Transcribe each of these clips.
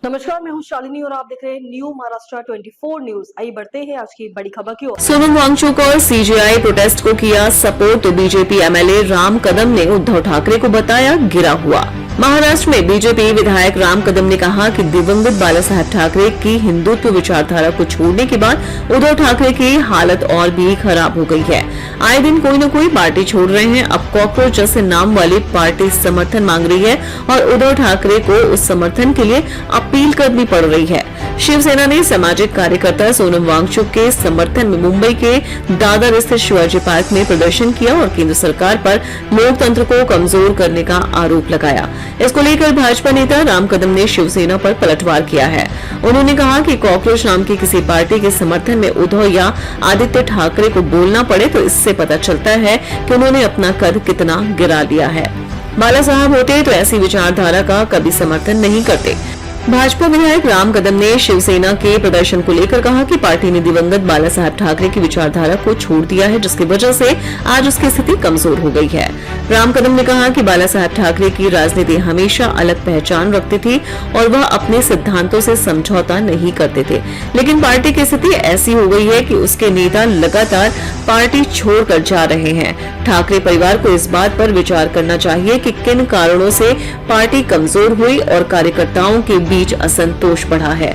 नमस्कार, मैं हूं शालिनी और आप देख रहे हैं न्यू महाराष्ट्र 24 न्यूज। आइए बढ़ते हैं आज की बड़ी खबर की ओर। सोनम वांगचुक और सीजेआई प्रोटेस्ट को किया सपोर्ट तो बीजेपी एमएलए राम कदम ने उद्धव ठाकरे को बताया गिरा हुआ। महाराष्ट्र में बीजेपी विधायक राम कदम ने कहा कि दिवंगत बाला साहब ठाकरे की हिंदुत्व विचारधारा को छोड़ने के बाद उद्धव ठाकरे की हालत और भी खराब हो गई है। आए दिन कोई न कोई पार्टी छोड़ रहे हैं। अब कॉकरोच जैसे नाम वाली पार्टी समर्थन मांग रही है और उद्धव ठाकरे को उस समर्थन के लिए अपील करनी पड़ रही है। शिवसेना ने सामाजिक कार्यकर्ता सोनम वांगचुक के समर्थन में मुंबई के दादर स्थित शिवाजी पार्क में प्रदर्शन किया और केंद्र सरकार पर लोकतंत्र को कमजोर करने का आरोप लगाया। इसको लेकर भाजपा नेता राम कदम ने शिवसेना पर पलटवार किया है। उन्होंने कहा कि कॉकरोच नाम की किसी पार्टी के समर्थन में उद्धव या आदित्य ठाकरे को बोलना पड़े तो इससे पता चलता है कि उन्होंने अपना कद कितना गिरा लिया है। बाला साहब होते तो ऐसी विचारधारा का कभी समर्थन नहीं करते। भाजपा विधायक राम कदम ने शिवसेना के प्रदर्शन को लेकर कहा कि पार्टी ने दिवंगत बाला साहब ठाकरे की विचारधारा को छोड़ दिया है, जिसकी वजह से आज उसकी स्थिति कमजोर हो गई है। राम कदम ने कहा कि बाला साहब ठाकरे की राजनीति हमेशा अलग पहचान रखती थी और वह अपने सिद्धांतों से समझौता नहीं करते थे, लेकिन पार्टी की स्थिति ऐसी हो गई है कि उसके नेता लगातार पार्टी छोड़कर जा रहे हैं। ठाकरे परिवार को इस बात पर विचार करना चाहिए कि किन कारणों से पार्टी कमजोर हुई और कार्यकर्ताओं के बीच असंतोष बढ़ा है।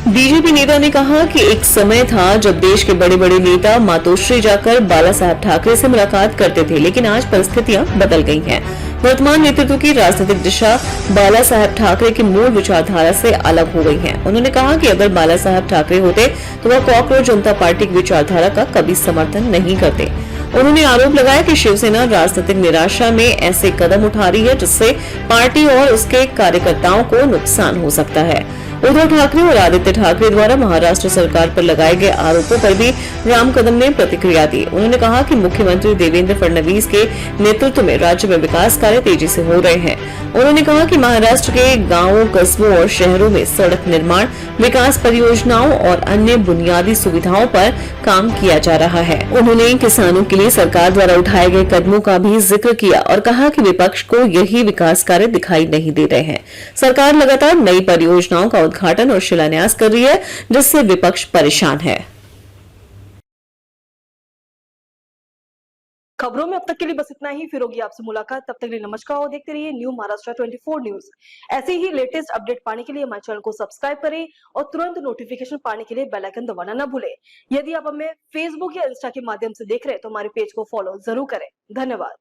बीजेपी नेता ने कहा कि एक समय था जब देश के बड़े बड़े नेता मातोश्री जाकर बाला साहब ठाकरे से मुलाकात करते थे, लेकिन आज परिस्थितियां बदल गई हैं। वर्तमान नेतृत्व की राजनीतिक दिशा बाला साहब ठाकरे की मूल विचारधारा से अलग हो गई है। उन्होंने कहा कि अगर बाला साहब ठाकरे होते तो वह कॉकरोच जनता पार्टी की विचारधारा का कभी समर्थन नहीं करते। उन्होंने आरोप लगाया कि शिवसेना राजनीतिक निराशा में ऐसे कदम उठा रही है जिससे पार्टी और उसके कार्यकर्ताओं को नुकसान हो सकता है। उद्धव ठाकरे और आदित्य ठाकरे द्वारा महाराष्ट्र सरकार पर लगाए गए आरोपों पर भी राम कदम ने प्रतिक्रिया दी। उन्होंने कहा कि मुख्यमंत्री देवेंद्र फडणवीस के नेतृत्व में राज्य में विकास कार्य तेजी से हो रहे हैं। उन्होंने कहा कि महाराष्ट्र के गांवों, कस्बों और शहरों में सड़क निर्माण, विकास परियोजनाओं और अन्य बुनियादी सुविधाओं पर काम किया जा रहा है। उन्होंने किसानों के लिए सरकार द्वारा उठाए गए कदमों का भी जिक्र किया और कहा कि विपक्ष को यही विकास कार्य दिखाई नहीं दे रहे हैं। सरकार लगातार नई परियोजनाओं का उद्घाटन और शिलान्यास कर रही है, जिससे विपक्ष परेशान है। खबरों में अब तक के लिए बस इतना ही। फिर होगी आपसे मुलाकात, तब तक के लिए नमस्कार और देखते रहिए न्यू महाराष्ट्र 24 न्यूज। ऐसे ही लेटेस्ट अपडेट पाने के लिए हमारे चैनल को सब्सक्राइब करें और तुरंत नोटिफिकेशन पाने के लिए बेल आइकन दबाना न भूलें। यदि आप हमें फेसबुक या इंस्टा के माध्यम से देख रहे हैं तो हमारे पेज को फॉलो जरूर करें। धन्यवाद।